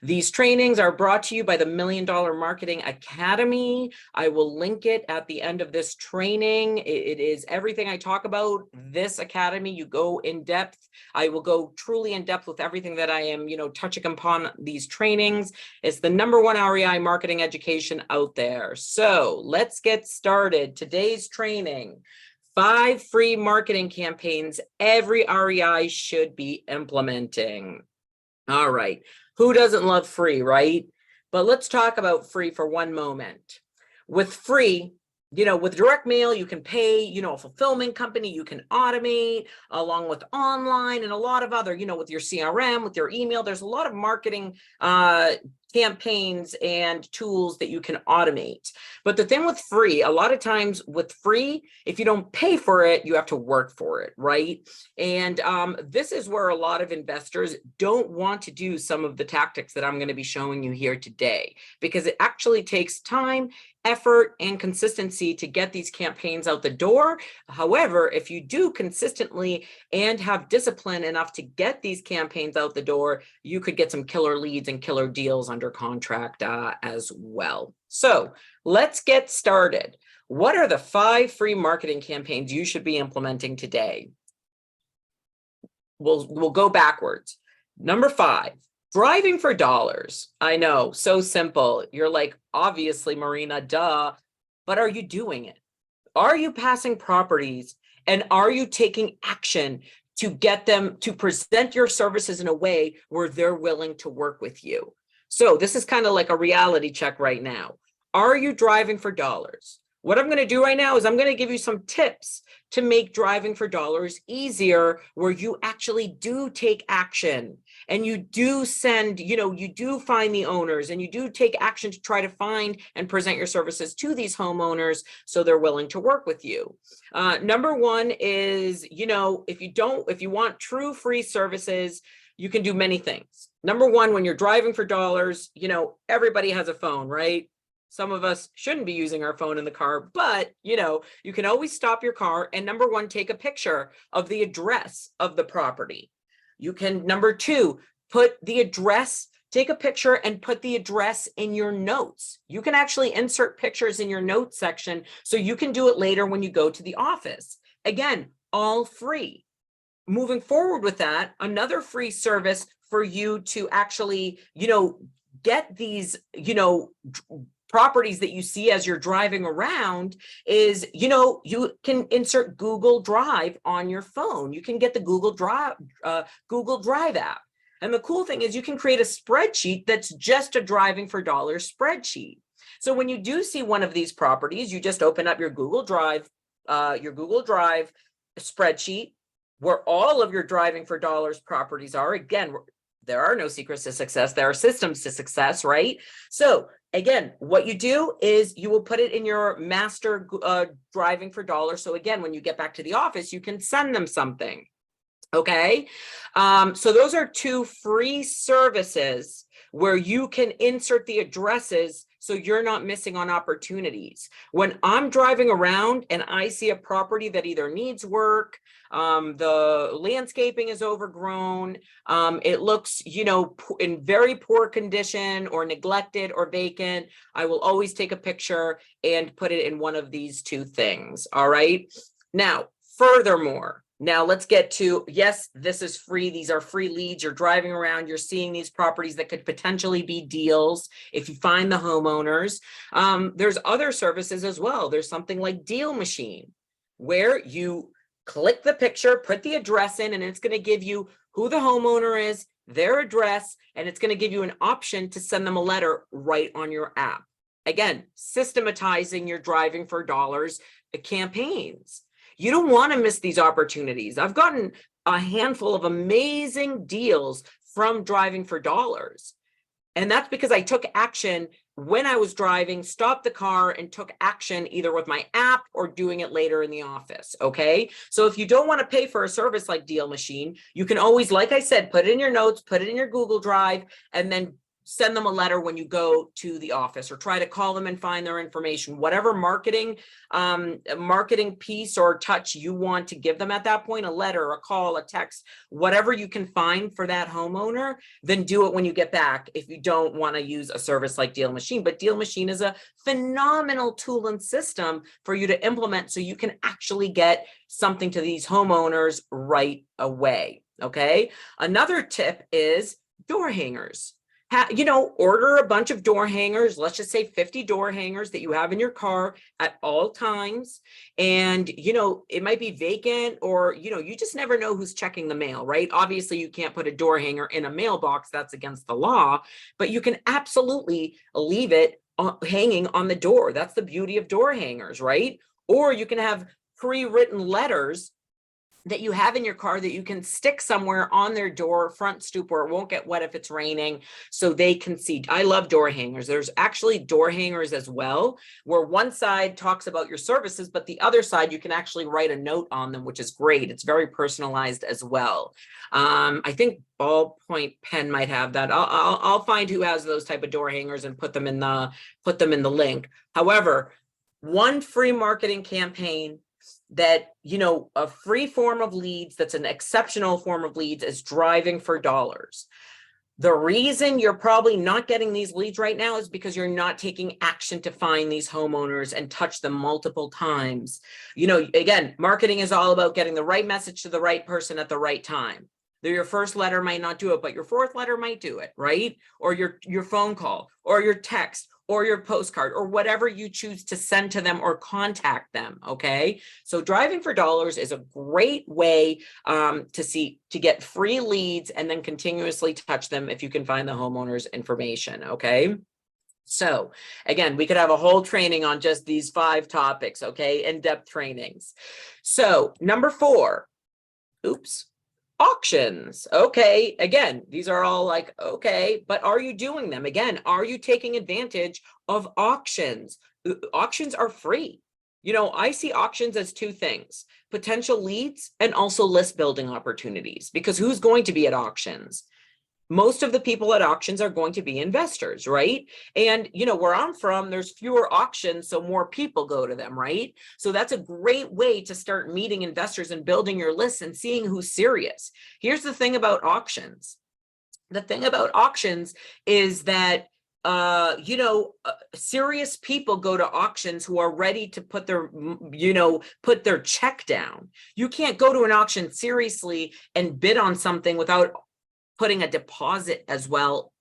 These trainings are brought to you by the $1 Million Marketing Academy. I will link it at the end of this training. It is everything I talk about. This academy, you go in depth. I will go truly in depth with everything that I am, touching upon these trainings. It's the #1 REI marketing education out there. So let's get started. Today's training. 5 free marketing campaigns every REI should be implementing. All right. Who doesn't love free, right? But let's talk about free for one moment. With free, with direct mail, you can pay, a fulfillment company, you can automate along with online and a lot of other, with your CRM, with your email, there's a lot of marketing campaigns and tools that you can automate. But the thing with free, a lot of times with free, if you don't pay for it, you have to work for it, right? And this is where a lot of investors don't want to do some of the tactics that I'm going to be showing you here today, because it actually takes time, effort, and consistency to get these campaigns out the door. However, if you do consistently and have discipline enough to get these campaigns out the door, you could get some killer leads and killer deals under contract as well. So let's get started. What are the 5 free marketing campaigns you should be implementing today? We'll go backwards. Number 5. Driving for dollars. I know, so simple. You're like, obviously, Marina, duh. But are you doing it? Are you passing properties and are you taking action to get them to present your services in a way where they're willing to work with you? So this is kind of like a reality check right now. Are you driving for dollars? What I'm going to do right now is I'm going to give you some tips to make driving for dollars easier, where you actually do take action and you do send, you do find the owners and you do take action to try to find and present your services to these homeowners so they're willing to work with you. Number 1 is, if you want true free services, you can do many things. Number 1, when you're driving for dollars, everybody has a phone, right? Some of us shouldn't be using our phone in the car, but you can always stop your car and number 1, take a picture of the address of the property. You can, number 2, take a picture and put the address in your notes. You can actually insert pictures in your notes section so you can do it later when you go to the office. Again, all free. Moving forward with that, another free service for you to actually, get these, properties that you see as you're driving around is, you can insert Google Drive on your phone. You can get the Google Drive app. And the cool thing is you can create a spreadsheet that's just a driving for dollars spreadsheet. So when you do see one of these properties, you just open up your Google Drive spreadsheet where all of your driving for dollars properties are. Again, there are no secrets to success. There are systems to success, right? So again, what you do is you will put it in your master driving for dollars. So again, when you get back to the office, you can send them something. Okay. So those are 2 free services where you can insert the addresses so you're not missing on opportunities. When I'm driving around and I see a property that either needs work, the landscaping is overgrown, it looks, in very poor condition or neglected or vacant, I will always take a picture and put it in one of these 2 things. All right. Now, furthermore, now let's get to, yes, this is free. These are free leads. You're driving around, you're seeing these properties that could potentially be deals if you find the homeowners. There's other services as well. There's something like Deal Machine, where you click the picture, put the address in, and it's going to give you who the homeowner is, their address, and it's going to give you an option to send them a letter right on your app. Again, systematizing your driving for dollars campaigns. You don't want to miss these opportunities. I've gotten a handful of amazing deals from driving for dollars. And that's because I took action when I was driving, stopped the car and took action either with my app or doing it later in the office. Okay. So if you don't want to pay for a service like Deal Machine, you can always, like I said, put it in your notes, put it in your Google Drive, and then send them a letter when you go to the office, or try to call them and find their information. Whatever marketing piece or touch you want to give them at that point, a letter, a call, a text, whatever you can find for that homeowner, then do it when you get back if you don't want to use a service like Deal Machine. But Deal Machine is a phenomenal tool and system for you to implement so you can actually get something to these homeowners right away. Okay. Another tip is door hangers. Order a bunch of door hangers, let's just say 50 door hangers that you have in your car at all times. And, it might be vacant, or, you just never know who's checking the mail, right? Obviously, you can't put a door hanger in a mailbox. That's against the law, but you can absolutely leave it hanging on the door. That's the beauty of door hangers, right? Or you can have pre-written letters that you have in your car that you can stick somewhere on their door, front stoop, where it won't get wet if it's raining, so they can see. I love door hangers. There's actually door hangers as well, where one side talks about your services, but the other side, you can actually write a note on them, which is great. It's very personalized as well. I think Ballpoint Pen might have that. I'll find who has those type of door hangers and put them in the link. However, one free marketing campaign that, a free form of leads, that's an exceptional form of leads, is driving for dollars. The reason you're probably not getting these leads right now is because you're not taking action to find these homeowners and touch them multiple times. Again, marketing is all about getting the right message to the right person at the right time. Your first letter might not do it, but your fourth letter might do it, right? Or your phone call, or your text, or your postcard, or whatever you choose to send to them or contact them. Okay. So driving for dollars is a great way to get free leads and then continuously touch them if you can find the homeowner's information. Okay. So again, we could have a whole training on just these 5 topics. Okay. In-depth trainings. So number 4, auctions. Okay. Again, these are all like, okay, but are you doing them? Again, are you taking advantage of auctions? Auctions are free. I see auctions as 2 things: potential leads and also list building opportunities, because who's going to be at auctions? Most of the people at auctions are going to be investors, right? And, where I'm from, there's fewer auctions, so more people go to them, right? So that's a great way to start meeting investors and building your list and seeing who's serious. Here's the thing about auctions. The thing about auctions is that serious people go to auctions who are ready to put their check down. You can't go to an auction seriously and bid on something without putting a deposit as well,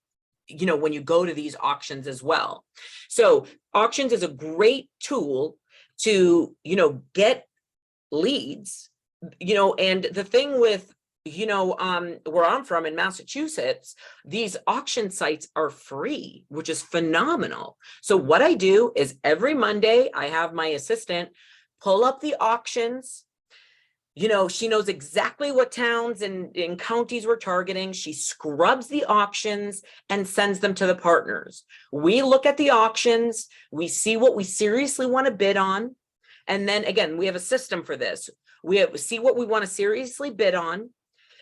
when you go to these auctions as well. So auctions is a great tool to, get leads, and the thing with, where I'm from in Massachusetts, these auction sites are free, which is phenomenal. So what I do is every Monday, I have my assistant pull up the auctions. She knows exactly what towns and counties we're targeting. She scrubs the auctions and sends them to the partners. We look at the auctions, we see what we seriously want to bid on. And then again, we have a system for this. We see what we want to seriously bid on.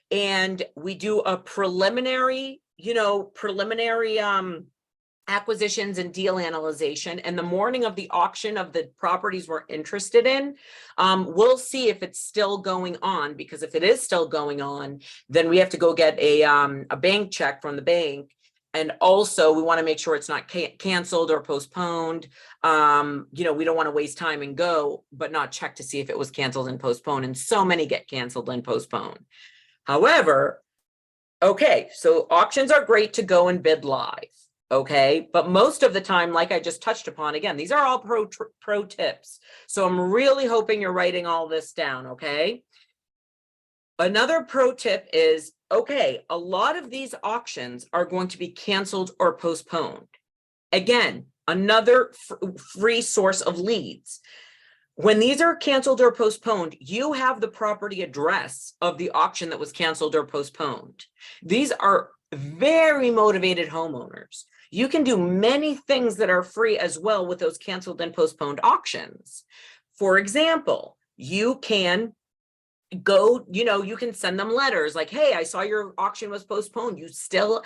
And we do a preliminary acquisitions and deal analyzation. And the morning of the auction of the properties we're interested in, we'll see if it's still going on, because if it is still going on, then we have to go get a bank check from the bank. And also we want to make sure it's not canceled or postponed. We don't want to waste time and go, but not check to see if it was canceled and postponed. And so many get canceled and postponed. However, okay, so auctions are great to go and bid live. Okay, but most of the time, like I just touched upon, again, these are all pro tips. So I'm really hoping you're writing all this down. Okay. Another pro tip is, okay, a lot of these auctions are going to be canceled or postponed. Again, another free source of leads. When these are canceled or postponed, you have the property address of the auction that was canceled or postponed. These are very motivated homeowners. You can do many things that are free as well with those canceled and postponed auctions. For example, you can go, you can send them letters like, hey, I saw your auction was postponed. You still,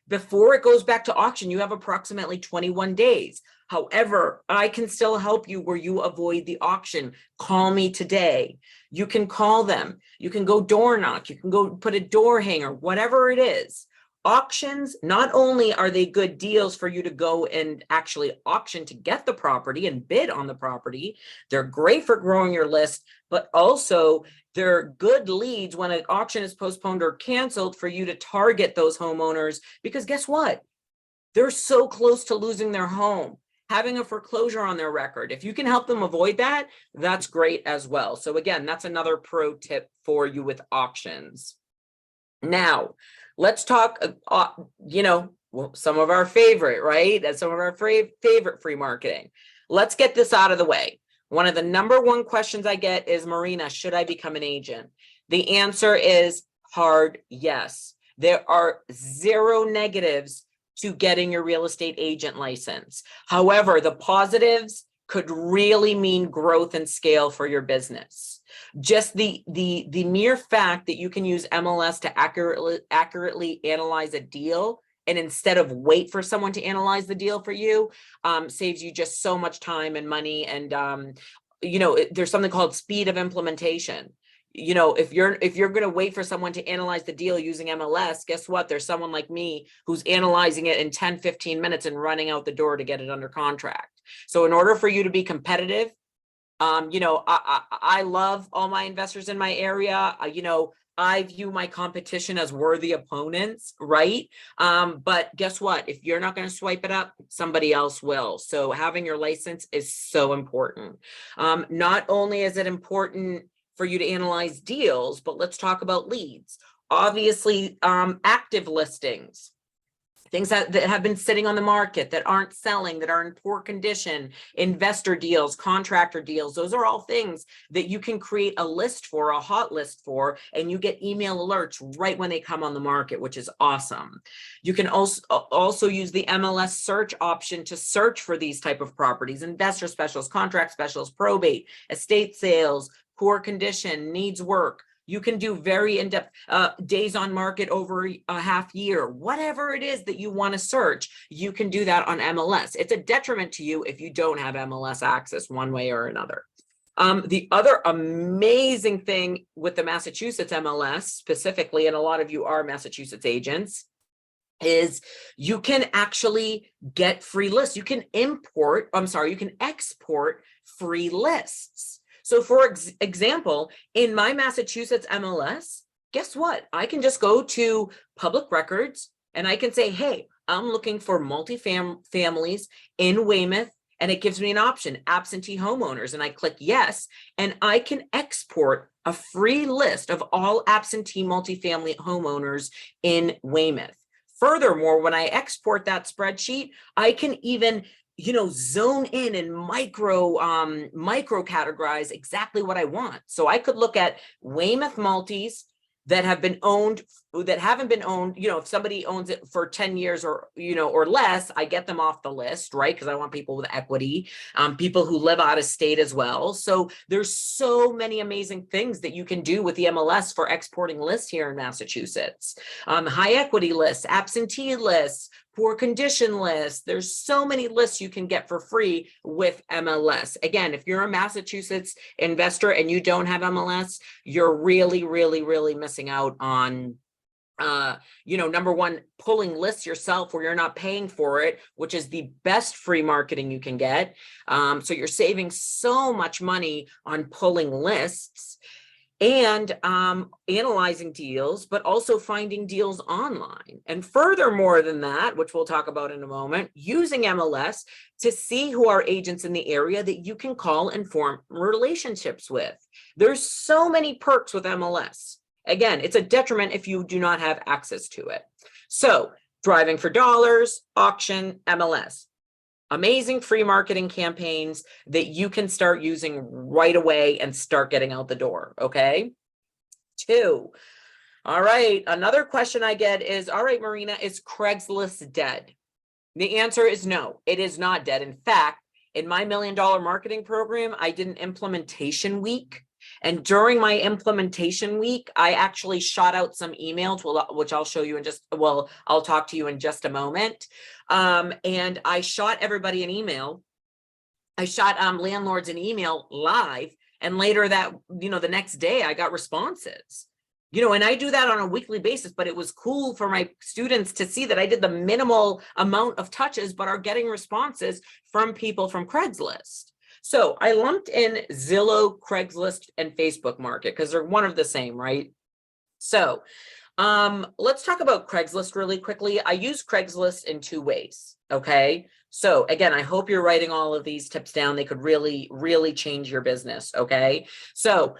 before it goes back to auction, you have approximately 21 days. However, I can still help you where you avoid the auction. Call me today. You can call them. You can go door knock. You can go put a door hanger, whatever it is. Auctions, not only are they good deals for you to go and actually auction to get the property and bid on the property, they're great for growing your list, but also they're good leads when an auction is postponed or canceled for you to target those homeowners, because guess what? They're so close to losing their home, having a foreclosure on their record. If you can help them avoid that, that's great as well. So again, that's another pro tip for you with auctions. Now, let's talk, some of our favorite, right? That's some of our favorite free marketing. Let's get this out of the way. One of the number one questions I get is, Marina, should I become an agent? The answer is hard yes. There are zero negatives to getting your real estate agent license. However, the positives could really mean growth and scale for your business. Just the mere fact that you can use MLS to accurately analyze a deal, and instead of wait for someone to analyze the deal for you, saves you just so much time and money. And there's something called speed of implementation. If you're going to wait for someone to analyze the deal using MLS, guess what? There's someone like me who's analyzing it in 10-15 minutes and running out the door to get it under contract. So in order for you to be competitive, I love all my investors in my area. I view my competition as worthy opponents, right? But guess what? If you're not going to swipe it up, somebody else will. So having your license is so important. Not only is it important for you to analyze deals, but let's talk about leads. Obviously, active listings. Things that have been sitting on the market, that aren't selling, that are in poor condition, investor deals, contractor deals. Those are all things that you can create a list for, a hot list for, and you get email alerts right when they come on the market, which is awesome. You can also use the MLS search option to search for these type of properties: investor specials, contract specials, probate, estate sales, poor condition, needs work. You can do very in-depth days on market over a half year, whatever it is that you want to search, you can do that on MLS. It's a detriment to you if you don't have MLS access one way or another. The other amazing thing with the Massachusetts MLS specifically, and a lot of you are Massachusetts agents, is you can actually get free lists. You can export free lists. So for example, in my Massachusetts MLS, guess what? I can just go to public records and I can say, hey, I'm looking for multi-families in Weymouth, and it gives me an option, absentee homeowners, and I click yes, and I can export a free list of all absentee multifamily homeowners in Weymouth. Furthermore, when I export that spreadsheet, I can even zone in and micro categorize exactly what I want. So I could look at Weymouth multis that have been owned, that haven't been owned. If somebody owns it for 10 years or less, I get them off the list, right? Because I want people with equity, people who live out of state as well. So there's so many amazing things that you can do with the MLS for exporting lists here in Massachusetts. High equity lists, absentee lists, poor condition lists. There's so many lists you can get for free with MLS. Again, if you're a Massachusetts investor and you don't have MLS, you're really, really, really missing out on, number one, pulling lists yourself where you're not paying for it, which is the best free marketing you can get. So you're saving so much money on pulling lists and analyzing deals, but also finding deals online. And furthermore than that, which we'll talk about in a moment, using MLS to see who are agents in the area that you can call and form relationships with. There's so many perks with MLS. Again, it's a detriment if you do not have access to it. So driving for dollars, auction, MLS. Amazing free marketing campaigns that you can start using right away and start getting out the door, okay? 2, all right, another question I get is, all right, Marina, is Craigslist dead? The answer is no, it is not dead. In fact, in my $1 Million Marketing Program, I did an implementation week And during my implementation week, I actually shot out some emails, which I'll show you in just, well, I'll talk to you in just a moment. And I shot everybody an email. I shot landlords an email live, and later that, the next day I got responses. And I do that on a weekly basis, but it was cool for my students to see that I did the minimal amount of touches, but are getting responses from people from Craigslist. So I lumped in Zillow, Craigslist, and Facebook Market because they're one of the same, right? So let's talk about Craigslist really quickly. I use Craigslist in 2 ways, okay? So again, I hope you're writing all of these tips down. They could really, really change your business, okay? So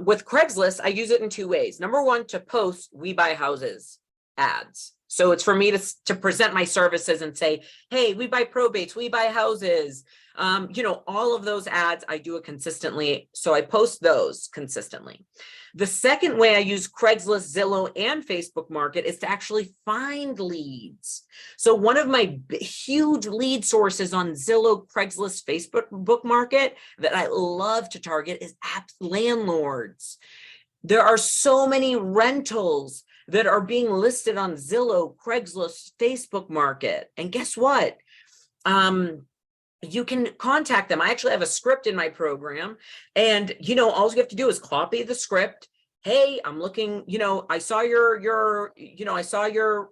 with Craigslist, I use it in 2 ways. Number one, to post "We Buy Houses" ads. So it's for me to present my services and say, hey, we buy probates, we buy houses. All of those ads, I do it consistently. So I post those consistently. The second way I use Craigslist, Zillow, and Facebook Market is to actually find leads. So one of my huge lead sources on Zillow, Craigslist, Facebook Market that I love to target is landlords. There are so many rentals that are being listed on Zillow, Craigslist, Facebook Market. And guess what? You can contact them. I actually have a script in my program, and all you have to do is copy the script. Hey, I'm looking, I saw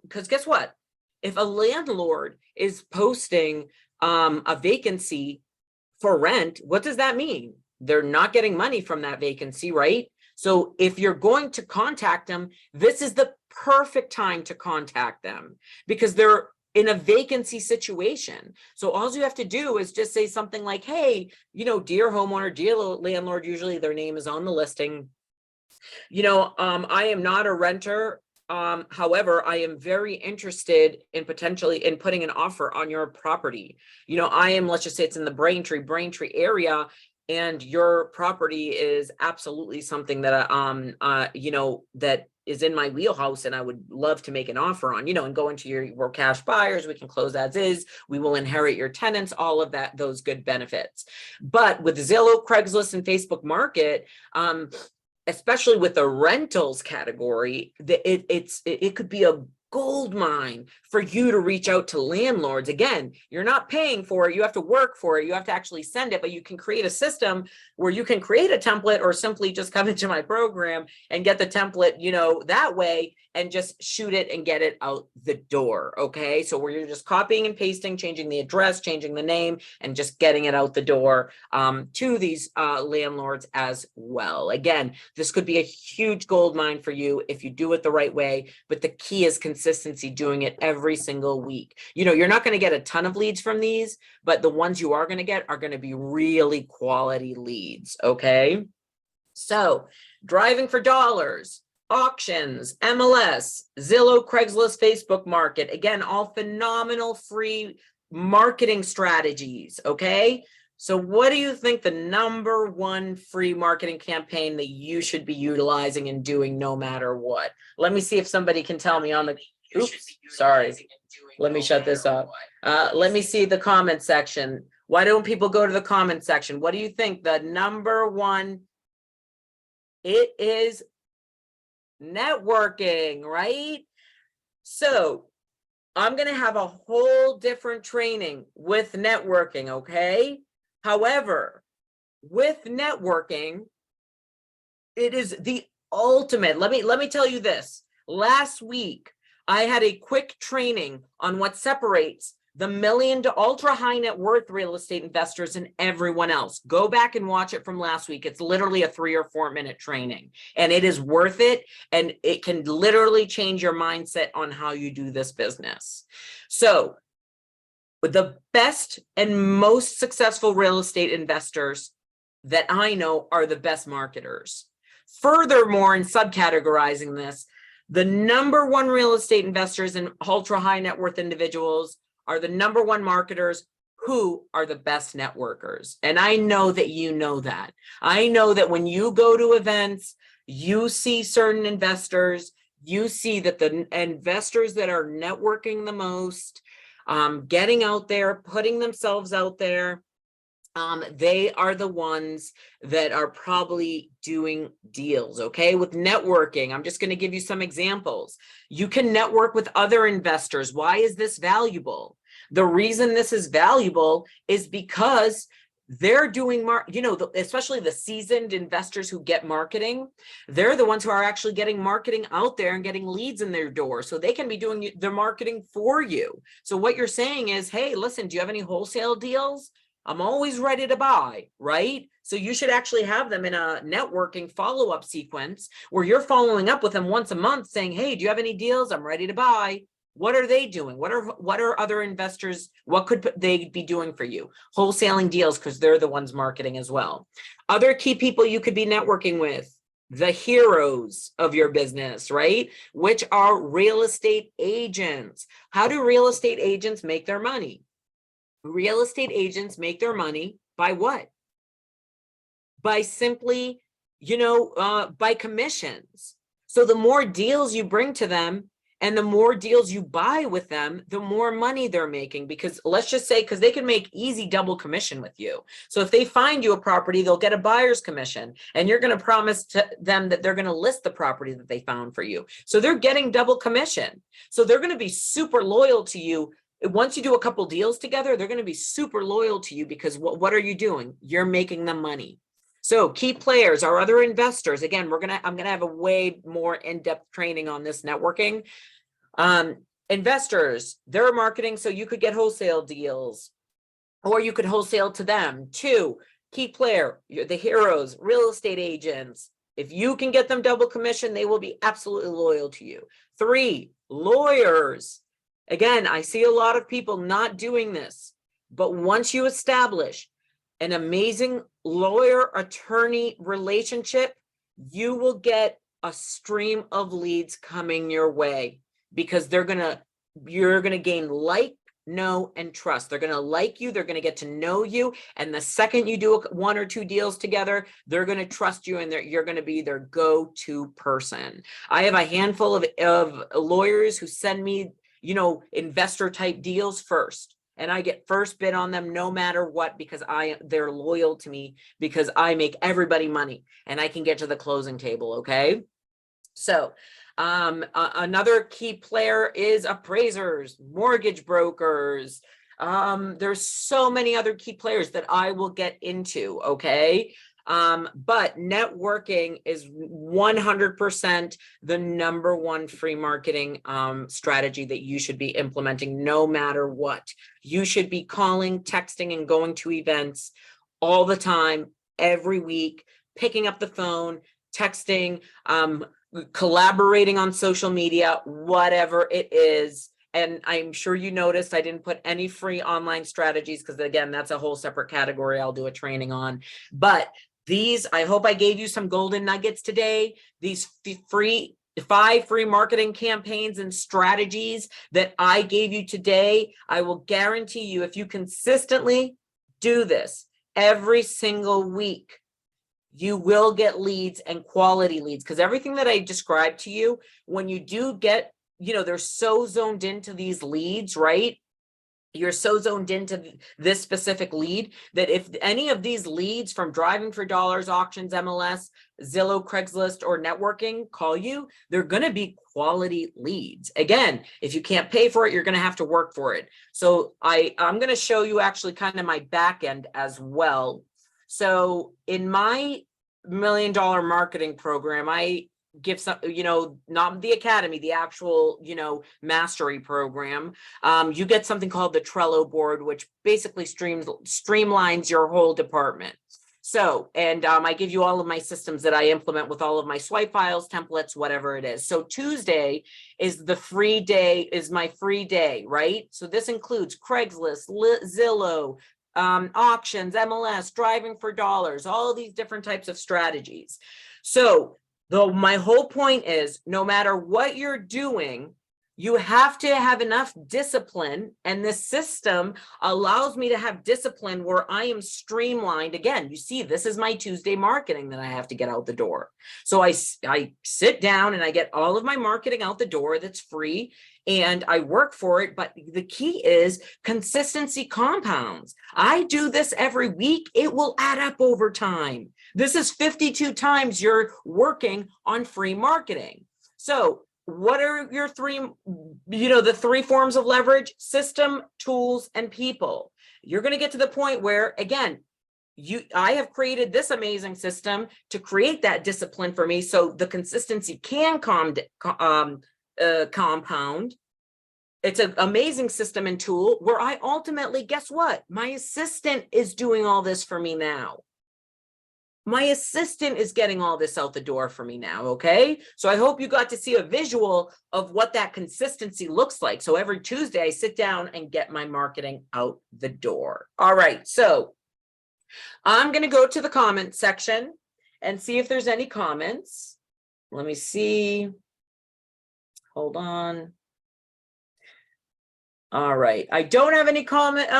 because guess what? If a landlord is posting a vacancy for rent, what does that mean? They're not getting money from that vacancy, right? So if you're going to contact them, this is the perfect time to contact them because they're in a vacancy situation. So all you have to do is just say something like, hey, dear homeowner, dear landlord, usually their name is on the listing. I am not a renter. However, I am very interested in potentially in putting an offer on your property. I am, let's just say it's in the Braintree area, and your property is absolutely something that that is in my wheelhouse, and I would love to make an offer on, and go into we're cash buyers, we can close as is, we will inherit your tenants, all of that, those good benefits. But with Zillow, Craigslist, and Facebook Market, especially with the rentals category, it could be a gold mine for you to reach out to landlords. Again, you're not paying for it. You have to work for it. You have to actually send it, but you can create a system where you can create a template or simply just come into my program and get the template, that way, and just shoot it and get it out the door. Okay. So where you're just copying and pasting, changing the address, changing the name, and just getting it out the door to these landlords as well. Again, this could be a huge gold mine for you if you do it the right way, but the key is consistency, doing it every single week. You're not going to get a ton of leads from these, but the ones you are going to get are going to be really quality leads. Okay. So driving for dollars, auctions, MLS, Zillow, Craigslist, Facebook Market. Again, all phenomenal free marketing strategies. Okay. So what do you think the number one free marketing campaign that you should be utilizing and doing no matter what? Let me see if somebody can tell me on the, oops, sorry. Let me shut this up. Let me see the comment section. Why don't people go to the comment section? What do you think the number one? It is networking, right? So I'm going to have a whole different training with networking. Okay. However, with networking, it is the ultimate. Let me tell you this. Last week, I had a quick training on what separates the million to ultra high net worth real estate investors and everyone else. Go back and watch it from last week. It's literally a 3 or 4 minute training, and it is worth it. And it can literally change your mindset on how you do this business. So the best and most successful real estate investors that I know are the best marketers. Furthermore, in subcategorizing this, the number one real estate investors and ultra high net worth individuals are the number one marketers who are the best networkers. And I know that you know that. I know that when you go to events, you see certain investors, you see that the investors that are networking the most, getting out there, putting themselves out there, they are the ones that are probably doing deals. Okay. With networking, I'm just going to give you some examples. You can network with other investors. Why is this valuable? The reason this is valuable is because they're doing especially the seasoned investors who get marketing. They're the ones who are actually getting marketing out there and getting leads in their door, so they can be doing the marketing for you. So what you're saying is, hey, listen, do you have any wholesale deals? I'm always ready to buy, right? So you should actually have them in a networking follow-up sequence where you're following up with them once a month saying, hey, do you have any deals? I'm ready to buy. What are they doing? What are other investors? What could they be doing for you? Wholesaling deals, because they're the ones marketing as well. Other key people you could be networking with, the heroes of your business, right? Which are real estate agents. How do real estate agents make their money? Real estate agents make their money by what? By simply, by commissions. So the more deals you bring to them and the more deals you buy with them, the more money they're making. Because let's just say, because they can make easy double commission with you. So if they find you a property, they'll get a buyer's commission, and you're going to promise to them that they're going to list the property that they found for you. So they're getting double commission. So they're going to be super loyal to you. Once you do a couple deals together, they're going to be super loyal to you because what are you doing? You're making them money. So key players are other investors. Again, I'm going to have a way more in-depth training on this networking. Investors, they're marketing, so you could get wholesale deals or you could wholesale to them. 2, key player, the heroes, real estate agents. If you can get them double commission, they will be absolutely loyal to you. 3, lawyers. Again, I see a lot of people not doing this, but once you establish an amazing lawyer-attorney relationship, you will get a stream of leads coming your way because you're gonna gain like, know, and trust. They're gonna like you, they're gonna get to know you, and the second you do 1 or 2 deals together, they're gonna trust you, and you're gonna be their go-to person. I have a handful of lawyers who send me investor type deals first, and I get first bid on them no matter what, because they're loyal to me, because I make everybody money and I can get to the closing table. Okay. So another key player is appraisers, mortgage brokers. There's so many other key players that I will get into. Okay. But networking is 100% the number one free marketing strategy that you should be implementing no matter what. You should be calling, texting, and going to events all the time, every week, picking up the phone, texting, collaborating on social media, whatever it is. And I'm sure you noticed I didn't put any free online strategies because, again, that's a whole separate category I'll do a training on. But I hope I gave you some golden nuggets today. These 5 free marketing campaigns and strategies that I gave you today, I will guarantee you, if you consistently do this every single week, you will get leads, and quality leads. Because everything that I described to you, when you do get, they're so zoned into these leads, right? You're so zoned into this specific lead that if any of these leads from Driving for Dollars, auctions, MLS, Zillow, Craigslist, or networking call you, they're going to be quality leads. Again, if you can't pay for it, you're going to have to work for it. So I'm going to show you actually kind of my back end as well. So in my $1 million marketing program, I give some, not the academy, the actual, mastery program. You get something called the Trello board, which basically streamlines your whole department. So, and I give you all of my systems that I implement with all of my swipe files, templates, whatever it is. So Tuesday is my free day, right? So this includes Craigslist, Zillow, auctions, MLS, Driving for Dollars, all these different types of strategies. So my whole point is, no matter what you're doing, You have to have enough discipline, and this system allows me to have discipline where I am streamlined. Again, you see, this is my Tuesday marketing that I have to get out the door. So I sit down and I get all of my marketing out the door that's free, and I work for it. But the key is consistency compounds. I do this every week. It will add up over time. This is 52 times you're working on free marketing. So what are your three, the three forms of leverage? System, tools, and people. You're going to get to the point where, again, I have created this amazing system to create that discipline for me, so the consistency can compound. It's an amazing system and tool where I ultimately, guess what? My assistant is doing all this for me now. My assistant is getting all this out the door for me now, okay? So I hope you got to see a visual of what that consistency looks like. So every Tuesday, I sit down and get my marketing out the door. All right, so I'm going to go to the comment section and see if there's any comments. Let me see. Hold on. All right, I don't have any comments.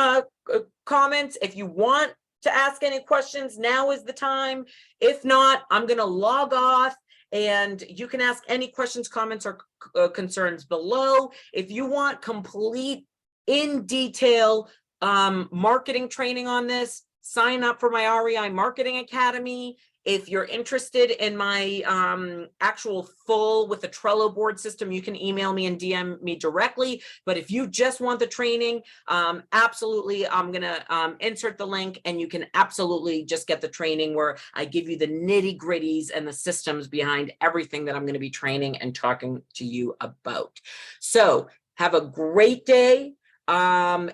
If you want to ask any questions, now is the time. If not, I'm going to log off, and you can ask any questions, comments, or concerns below. If you want complete, in detail marketing training on this, sign up for my REI Marketing Academy. If you're interested in my actual full with the Trello board system, you can email me and DM me directly. But if you just want the training, absolutely, I'm going to insert the link, and you can absolutely just get the training where I give you the nitty gritties and the systems behind everything that I'm going to be training and talking to you about. So have a great day. And,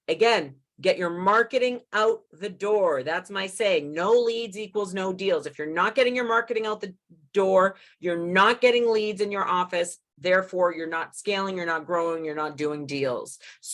again, get your marketing out the door. That's my saying. No leads equals no deals. If you're not getting your marketing out the door, you're not getting leads in your office. Therefore, you're not scaling, you're not growing, you're not doing deals. So